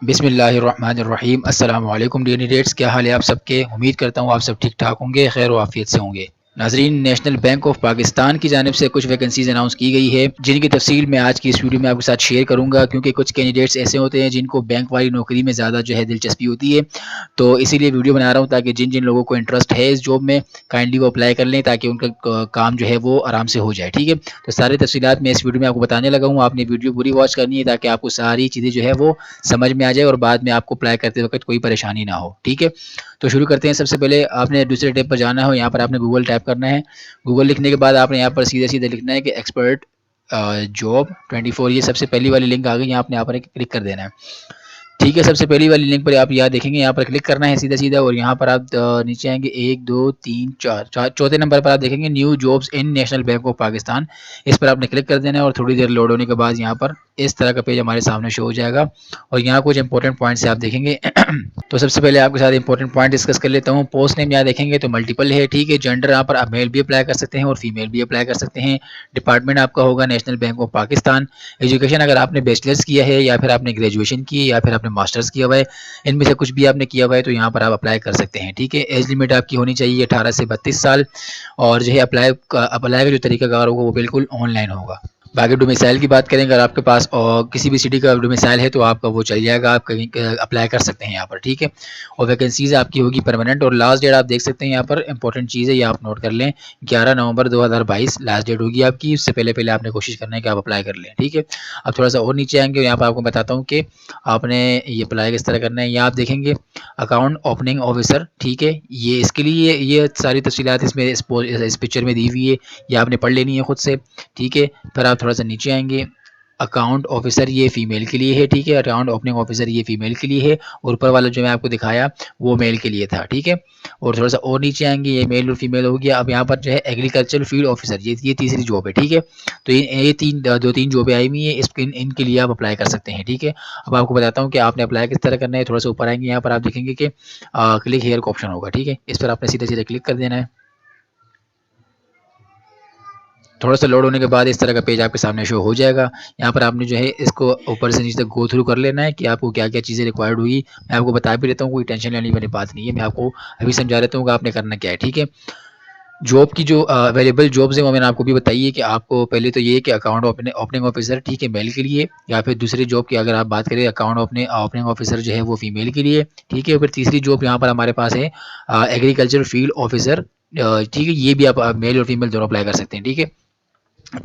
बिस्मिल्लाहिर्रहमानिर्रहीम अस्सलाम वालेकुम कैंडिडेट्स, क्या हाल है आप सबके। उम्मीद करता हूँ आप सब ठीक ठाक होंगे, खैर व आफियत से होंगे। नाजरीन, नेशनल बैंक ऑफ पाकिस्तान की जानिब से कुछ वैकेंसीज अनाउंस की गई है, जिनकी तफसील मैं आज की इस वीडियो में आपके साथ शेयर करूंगा, क्योंकि कुछ कैंडिडेट्स ऐसे होते हैं जिनको बैंक वाली नौकरी में ज़्यादा जो है दिलचस्पी होती है। तो इसीलिए वीडियो बना रहा हूँ ताकि जिन जिन लोगों को इंटरेस्ट है इस जॉब में, काइंडली वो अप्लाई कर लें ताकि उनका काम जो है वो आराम से हो जाए। ठीक है, तो सारी तफसीलात मैं इस वीडियो में आपको बताने लगा हूँ। आपने वीडियो पूरी वॉच करनी है ताकि आपको सारी चीज़ें जो है वो समझ में आ जाए और बाद में आपको अप्लाई करते वक्त कोई परेशानी ना हो। ठीक है, तो शुरू करते हैं। सबसे पहले आपने दूसरे टैब पर जाना हो, यहाँ पर आपने गूगल टाइप करना है। गूगल लिखने के बाद आपने यहाँ पर सीधे सीधे लिखना है कि एक्सपर्ट जॉब 24। ये सबसे पहली वाली लिंक आ गई, आपने यहाँ पर क्लिक कर देना है। ठीक है, सबसे पहली वाली लिंक पर आप यहाँ देखेंगे, यहाँ पर क्लिक करना है सीधा सीधा, और यहाँ पर आप नीचे आएंगे 1 2 3 4 चौथे नंबर पर आप देखेंगे new jobs in national bank of Pakistan. इस पर आपने क्लिक कर देना है और थोड़ी देर लोड होने के बाद यहाँ पर इस तरह का पेज हमारे सामने शो हो जाएगा और यहाँ कुछ इंपॉर्टेंट पॉइंट्स आप देखेंगे। तो सबसे पहले आपके साथ इंपॉर्टेंट पॉइंट डिस्कस कर लेता हूँ। पोस्ट नेम यहाँ देखेंगे तो मल्टीपल है। ठीक है, जेंडर यहाँ पर आप मेल भी अप्लाई कर सकते हैं और फीमेल भी अप्लाई कर सकते हैं। डिपार्टमेंट आपका होगा national bank of Pakistan. Education अगर आपने बैचलर्स किया है या फिर आपने ग्रेजुएशन की है या फिर आपने मास्टर्स किया हुआ है, इनमें से कुछ भी आपने किया हुआ है तो यहाँ पर आप अप्लाई कर सकते हैं। ठीक है, एज लिमिट आपकी होनी चाहिए 18 से 32 साल, और जो है अप्लाई का जो तरीकाकार होगा वो बिल्कुल ऑनलाइन होगा। बाकी डोमिसाइल की बात करें, अगर आपके पास और किसी भी सिटी का डोमिसाइल है तो आपका वो चल जाएगा, आप कहीं अप्लाई कर सकते हैं यहाँ पर। ठीक है, और वैकेंसीज आपकी होगी परमानेंट, और लास्ट डेट आप देख सकते हैं यहाँ पर इंपॉर्टेंट चीज़ है, ये आप नोट कर लें, 11 नवंबर 2022 लास्ट डेट होगी आपकी। उससे पहले पहले आपने कोशिश करना है कि आप अप्लाई कर लें। ठीक है, अब थोड़ा सा और नीचे आएंगे, यहाँ पर आपको बताता हूँ कि आपने ये अप्लाई किस तरह करना है। यहाँ आप देखेंगे अकाउंट ओपनिंग ऑफिसर। ठीक है, ये इसके लिए ये सारी तफसीलात इसमें इस पिक्चर में दी हुई है, ये आपने पढ़ लेनी है खुद से। ठीक है, फिर आप थोड़ा सा नीचे आएंगे, अकाउंट ऑफिसर ये फीमेल के लिए है। ठीक है, अकाउंट ओपनिंग ऑफिसर ये फीमेल के लिए है, और ऊपर वाला जो मैं आपको दिखाया वो मेल के लिए था। ठीक है, और थोड़ा सा और नीचे आएंगे, ये मेल और फीमेल हो गया। अब यहाँ पर जो है एग्रीकल्चर फील्ड ऑफिसर, ये तीसरी जॉब है। ठीक है, तो ये दो तीन जॉबें आई हुई है, इनके लिए आप अप्लाई कर सकते हैं। ठीक है, अब आपको बताता हूँ कि आपने अप्लाई किस तरह करना है। थोड़ा सा ऊपर आएंगे, यहाँ पर आप देखेंगे कि क्लिक हेयर का ऑप्शन होगा। ठीक है, इस पर आपने सीधे सीधे क्लिक कर देना है। थोड़ा सा लोड होने के बाद इस तरह का पेज आपके सामने शो हो जाएगा। यहाँ पर आपने जो है इसको ऊपर से नीचे तक गो थ्रू कर लेना है कि आपको क्या क्या चीज़ें रिक्वायर्ड हुई। मैं आपको बता भी देता हूँ, कोई टेंशन लेने वाली बात नहीं है, मैं आपको अभी समझा देता हूँ कि आपने करना क्या है। ठीक है, जॉब की जो अवेलेबल जॉब्स हैं वो मैंने आपको भी बताई है कि आपको पहले तो ये है कि अकाउंट ओपनिंग ऑफिसर, ठीक है, मेल के लिए, या फिर दूसरी जॉब की अगर आप बात करें अकाउंट ओपनिंग ऑफिसर जो है वो फीमेल के लिए। ठीक है, फिर तीसरी जॉब यहाँ पर हमारे पास है एग्रीकल्चर फील्ड ऑफिसर। ठीक है, ये भी आप मेल और फीमेल दोनों अप्लाई कर सकते हैं। ठीक है,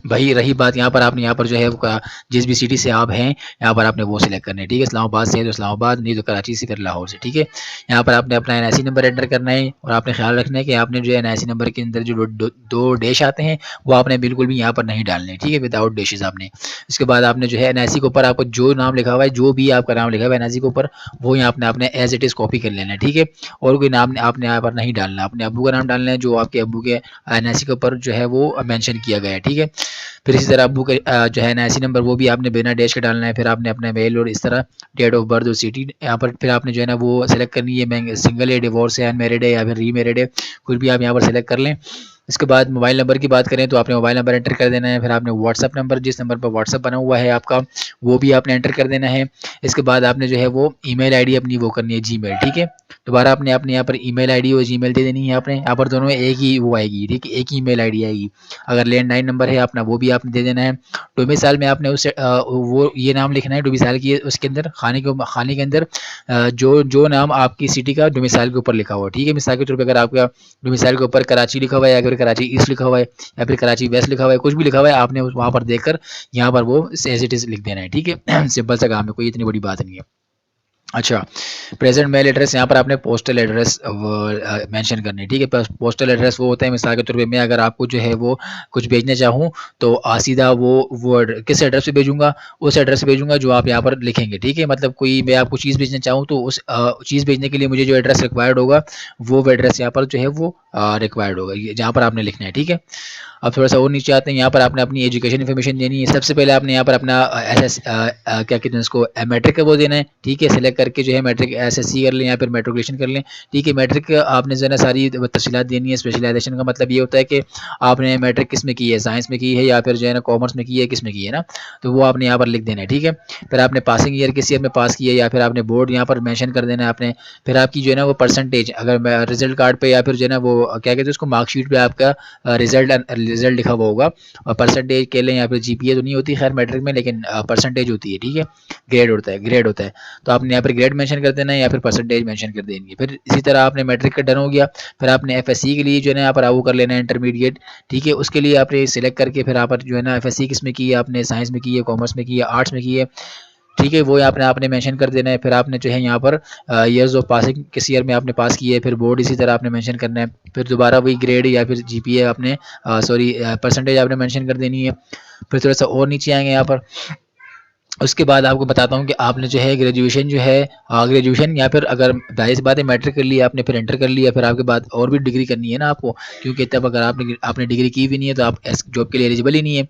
भाई रही बात यहाँ पर, आपने यहाँ पर जो है जिस भी सिटी से आप हैं यहाँ पर आपने वो सिलेक्ट करना है। ठीक है, इस्लामाबाद से है तो इस्लामाबाद, नहीं तो कराची से, फिर लाहौर से। ठीक है, यहाँ पर आपने अपना एनआईसी नंबर एंटर करना है, और आपने ख्याल रखना है कि आपने जो है एनआईसी नंबर के अंदर जो दो डैश आते हैं वो आपने बिल्कुल भी यहाँ पर नहीं डालने। ठीक है, विदाउट डैशेज आपने। इसके बाद आपने जो है एनआईसी के ऊपर आपको जो नाम लिखा हुआ है, जो भी आपका नाम लिखा हुआ है एनआईसी के ऊपर, वो यहाँ आपने अपने एज इट इज़ कॉपी कर लेना है। ठीक है, और कोई नाम आपने यहाँ पर नहीं डालना, अपने अब्बू का नाम डालना है जो आपके अब्बू के एनआईसी के ऊपर जो है वो मेंशन किया गया है। ठीक है, फिर इसी तरह अब्बू का जो है एनआईसी नंबर वो भी आपने बिना डैश के डालना है। फिर आपने अपना मेल और इस तरह डेट ऑफ बर्थ और सिटी यहाँ पर फिर आपने जो है ना वो सेलेक्ट करनी है, मैं सिंगल है, डिवोर्स है, अनमेरिड है या फिर रीमेरिड है, कुछ भी आप यहाँ पर सेलेक्ट कर लें। इसके बाद मोबाइल नंबर की बात करें तो आपने मोबाइल नंबर एंटर कर देना है। फिर आपने व्हाट्सअप नंबर, जिस नंबर पर व्हाट्सअप बना हुआ है आपका, वो भी आपने एंटर कर देना है। इसके बाद आपने जो है वो ईमेल आईडी अपनी वो करनी है जीमेल। ठीक है, दोबारा आपने अपने यहाँ पर ईमेल आईडी और जीमेल दे देनी है। आपने यहाँ पर दोनों में एक ही वो आएगी। ठीक है, एक ही ईमेल आईडी आएगी। अगर लैंडलाइन नंबर है अपना वो भी आपने दे देना है। डोमिसाइल में आपने उस वो ये नाम लिखना है डोमिसाइल की, उसके अंदर खाने के अंदर जो जो नाम आपकी सिटी का डोमिसाइल के ऊपर लिखा हुआ है। ठीक है, मिसाल के तौर पर अगर आपका डोमिसाइल के ऊपर कराची लिखा हुआ है या फिर कराची ईस्ट लिखा हुआ है या फिर कराची वेस्ट लिखा हुआ है, कुछ भी लिखा हुआ है, आपने वहाँ पर देखकर यहाँ पर वो एज इट इज़ लिख देना है। ठीक है, सिंपल सा काम है, कोई इतनी बड़ी बात नहीं है। अच्छा, प्रेजेंट मेल एड्रेस यहाँ पर आपने पोस्टल एड्रेस मेंशन करनी है। ठीक है, पोस्टल एड्रेस वो होता है, मिसाल के तौर पे मैं अगर आपको जो है वो कुछ भेजना चाहूँ तो सीधा वो किस एड्रेस पे भेजूंगा, उस एड्रेस पे भेजूंगा जो आप यहाँ पर लिखेंगे। ठीक है, मतलब कोई मैं आपको चीज़ भेजना चाहूँ तो उस चीज़ भेजने के लिए मुझे जो एड्रेस रिक्वायर्ड होगा वो एड्रेस यहाँ पर जो है वो रिक्वायर्ड होगा, जहाँ पर आपने लिखना है। ठीक है, अब थोड़ा सा और नीचे आते हैं, यहाँ पर आपने अपनी एजुकेशन इन्फॉर्मेशन देनी है। सबसे पहले आपने यहाँ पर अपना एस क्या कहते हैं उसको मैट्रिक का वो देना है। ठीक है, सेलेक्ट करके जो है मैट्रिक एसएससी कर लें या फिर मैट्रिकुलेशन कर लें। ठीक है, मैट्रिक आपने जो है ना सारी तफसीलात देनी है। स्पेशलाइजेशन का मतलब ये होता है कि आपने मैट्रिक किस में की है, साइंस में की है या फिर जो है ना कॉमर्स में की है, किस में की है ना, तो वो आपने यहाँ पर लिख देना है। ठीक है, फिर आपने पासिंग ईयर किस ईयर में पास किया है या फिर आपने बोर्ड यहाँ पर मेंशन कर देना है आपने। फिर आपकी जो है ना वो परसेंटेज, अगर रिजल्ट कार्ड पे या फिर जो है ना वो क्या कहते हैं उसको, मार्कशीट पे आपका रिजल्ट लिखा हुआ होगा, और परसेंटेज के लिए या फिर जीपीए तो नहीं होती खैर मैट्रिक में, लेकिन परसेंटेज होती है। ठीक है, ग्रेड होता है, तो आपने यहाँ पर ग्रेड मेंशन कर देना है या फिर परसेंटेज मेंशन कर देंगे। फिर इसी तरह आपने मैट्रिक का डन हो गया। फिर आपने एफएससी के लिए जो है ना यहाँ पर वो कर लेना है इंटरमीडिएट। ठीक है, उसके लिए आपने सिलेक्ट करके फिर यहाँ पर जो है ना एफएससी किस में की है, आपने साइंस में की है, कॉमर्स में की है, आर्ट्स में की है। ठीक है, वो आपने मेंशन कर देना है। फिर आपने जो है यहाँ पर ईयर्स ऑफ पासिंग किस ईयर में आपने पास की है, फिर बोर्ड इसी तरह आपने मेंशन करना है। फिर दोबारा वही ग्रेड या फिर जीपीए आपने सॉरी परसेंटेज आपने मेंशन कर देनी है। फिर थोड़ा सा और नीचे आएंगे यहाँ पर, उसके बाद आपको बताता हूँ कि आपने जो है ग्रेजुएशन जो है ग्रेजुएशन या फिर अगर जाहिर सी बात है मैट्रिक कर लिया आपने, फिर इंटर कर लिया, फिर आपके बाद और भी डिग्री करनी है ना आपको, क्योंकि तब अगर आपने डिग्री की भी नहीं है तो आप जॉब के लिए एलिजिबल ही नहीं है।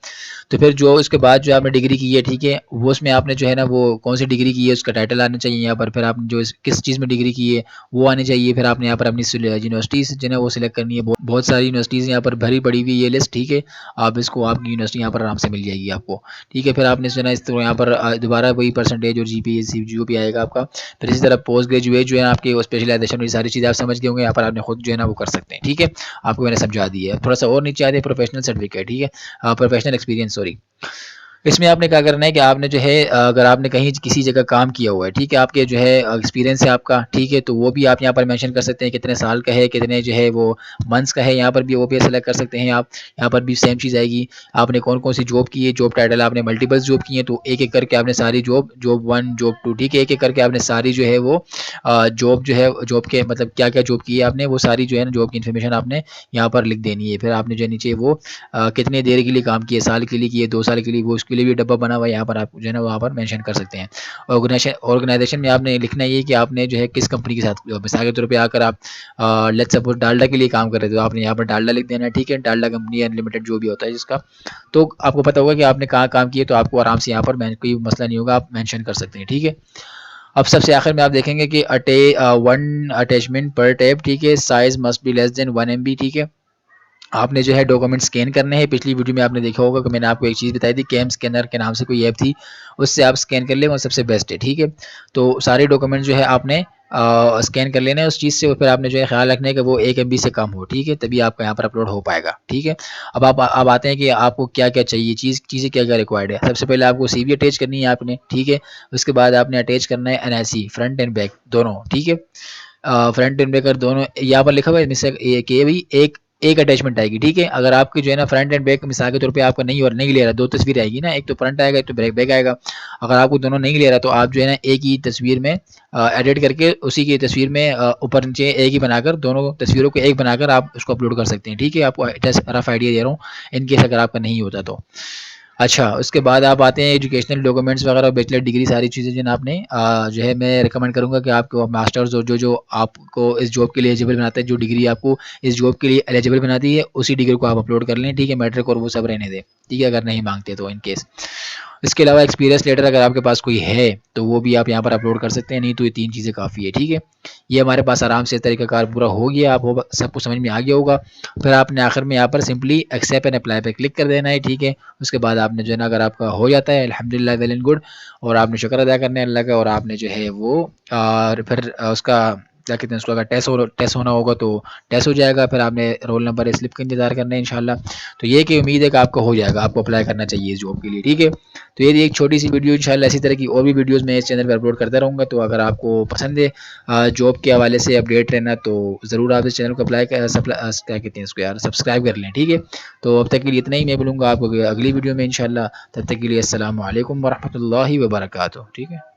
तो फिर जो उसके बाद जो आपने डिग्री की है, ठीक है, वो उसमें आपने जो है ना वो कौन सी डिग्री की है उसका टाइटल आना चाहिए यहाँ पर। फिर आपने जो किस चीज़ में डिग्री की है वो आनी चाहिए। फिर आपने यहाँ पर अपनी यूनिवर्सिटीज़ जो है वो सिलेक्ट करनी है। बहुत सारी यूनिवर्सिटीज़ यहाँ पर भरी पड़ी हुई ये लिस्ट। ठीक है, आप इसको आपकी यूनिवर्सिटी यहाँ पर आराम से मिल जाएगी आपको। ठीक है, फिर आपने जो है ना इस तरह यहाँ पर दोबारा वही परसेंटेज और जीपीए जो भी आएगा आपका। फिर इसी तरह पोस्ट ग्रेजुएट जो है आपकी स्पेशलाइजेशन, ये सारी चीज़ें आप समझ गए होंगे, यहाँ पर आपने खुद जो है ना वो कर सकते हैं। ठीक है, आपको मैंने समझा दी है। थोड़ा सा और नीचे आते हैं प्रोफेशनल सर्टिफिकेट। ठीक है, प्रोफेशनल एक्सपीरियंस सॉरी, इसमें आपने क्या करना है कि आपने जो है अगर आपने कहीं किसी जगह काम किया हुआ है, ठीक है, आपके जो है एक्सपीरियंस है आपका, ठीक है, तो वो भी आप यहाँ पर मेंशन कर सकते हैं, कितने साल का है, कितने जो है वो मंथ्स का है, यहाँ पर भी वो भी सेलेक्ट कर सकते हैं आप। यहाँ पर भी सेम चीज़ आएगी, आपने कौन कौन सी जॉब की है, जॉब टाइटल आपने मल्टीपल जॉब की है, तो एक एक करके आपने सारी जॉब 1 जॉब 2, ठीक है, एक एक करके आपने सारी जो है वो जॉब जो है जॉब के मतलब क्या क्या जॉब की है आपने, वो सारी जो है ना जॉब की इन्फॉर्मेशन आपने यहाँ पर लिख देनी है। फिर आपने जो है नीचे वो कितने देर के लिए काम किए, साल के लिए किए, 2 साल के लिए, वो उसके लिए भी डब्बा बना हुआ है, यहाँ पर आप जो है ना वहाँ पर मेंशन कर सकते हैं। ऑर्गेनाइजेशन में आपने लिखना ये कि आपने जो है किस कंपनी के साथ, मिसाल के तौर पे आकर आप लेट्स सपोज डालडा के लिए काम कर रहे थे, तो आपने यहाँ पर डालडा लिख देना है। ठीक है, डालडा कंपनी अनलिमिटेड जो भी होता है जिसका, तो आपको पता होगा कि आपने कहाँ काम किए, तो आपको आराम से यहाँ पर कोई मसला नहीं होगा, आप मेंशन कर सकते हैं। ठीक है, अब सबसे आखिर में आप देखेंगे कि 1 अटैचमेंट पर टैब, ठीक है, size must be less than 1 MB। ठीक है, आपने जो है डॉक्यूमेंट स्कैन करने हैं। पिछली वीडियो में आपने देखा होगा कि मैंने आपको एक चीज़ बताई थी, कैम स्कैनर के नाम से कोई ऐप थी, उससे आप स्कैन कर लें, वो सबसे बेस्ट है। ठीक है, तो सारे डॉक्यूमेंट जो है आपने स्कैन कर लेना है उस चीज़ से, और फिर आपने जो है ख्याल रखना है कि वो 1 MB से कम हो। ठीक है, तभी आपका यहाँ पर अपलोड हो पाएगा। ठीक है, अब आते हैं कि आपको क्या क्या चाहिए, चीज़ें क्या क्या रिक्वायर्ड है। सबसे पहले आपको CV अटैच करनी है आपने। ठीक है, उसके बाद आपने अटैच करना है NIC फ्रंट एंड बैक दोनों। ठीक है, फ्रंट एंड बैक दोनों यहाँ पर लिखा हुआ है, मिससे ये भी एक अटैचमेंट आएगी। ठीक है, अगर आपकी जो है ना फ्रंट एंड बैक मिसाल के तौर पे आपका नहीं ले रहा, 2 तस्वीर आएगी ना, एक तो फ्रंट आएगा, एक तो बैक आएगा। अगर आपको दोनों नहीं ले रहा तो आप जो है ना एक ही तस्वीर में एडिट करके उसी की तस्वीर में ऊपर नीचे एक ही बनाकर, दोनों तस्वीरों को एक बनाकर आप उसको अपलोड कर सकते हैं। ठीक है, आपको रफ आइडिया दे रहा हूँ इन केस अगर आपका नहीं होता तो। अच्छा, उसके बाद आप आते हैं एजुकेशनल डॉक्यूमेंट्स वगैरह, बैचलर डिग्री, सारी चीज़ें जो है ना आपने जो है मैं रिकमेंड करूँगा कि आपको मास्टर्स और जो आपको इस जॉब के लिए एलिजिबल बनाता है, जो डिग्री आपको इस जॉब के लिए एलिजिबल बनाती है, उसी डिग्री को आप अपलोड कर लें। ठीक है, मैट्रिक और वो सब रहने दें। ठीक है, अगर नहीं मांगते तो इन केस। इसके अलावा एक्सपीरियंस लेटर अगर आपके पास कोई है तो वो भी आप यहाँ पर अपलोड कर सकते हैं, नहीं तो ये 3 चीज़ें काफ़ी है। ठीक है, ये हमारे पास आराम से तरीकाकार पूरा हो गया, आप सबको समझ में आ गया होगा। फिर आपने आखिर में यहाँ पर सिंपली एक्सेप्ट एंड अप्लाई पे क्लिक कर देना है। ठीक है, उसके बाद आपने जो है ना अगर आपका हो जाता है अल्हम्दुलिल्लाह वेल एंड गुड, और आपने शुक्र अदा करना है अल्लाह का, और आपने जो है वो फिर उसका क्या कहते हैं उसको, अगर टेस्ट होना होगा तो टेस्ट हो जाएगा। फिर आपने रोल नंबर स्लिप का इंतजार करना है इंशाल्लाह। तो ये कि उम्मीद है कि आपको हो जाएगा, आपको अप्लाई करना चाहिए इस जॉब के लिए। ठीक है, तो ये एक छोटी सी वीडियो, इंशाल्लाह इसी तरह की और भी वीडियोस मैं इस चैनल पर अपलोड करता रहूँगा। तो अगर आपको पसंद है जॉब के हवाले से अपडेट रहना, तो ज़रूर आप इस चैनल को क्या कहते हैं इसको यार सब्सक्राइब कर लें। ठीक है, तो अब तक के लिए इतना ही, मैं बोलूँगा आपको अगली वीडियो में इंशाल्लाह। तब तक के लिए अस्सलामु अलैकुम वरहमतुल्लाहि वबरकातुहू। ठीक है।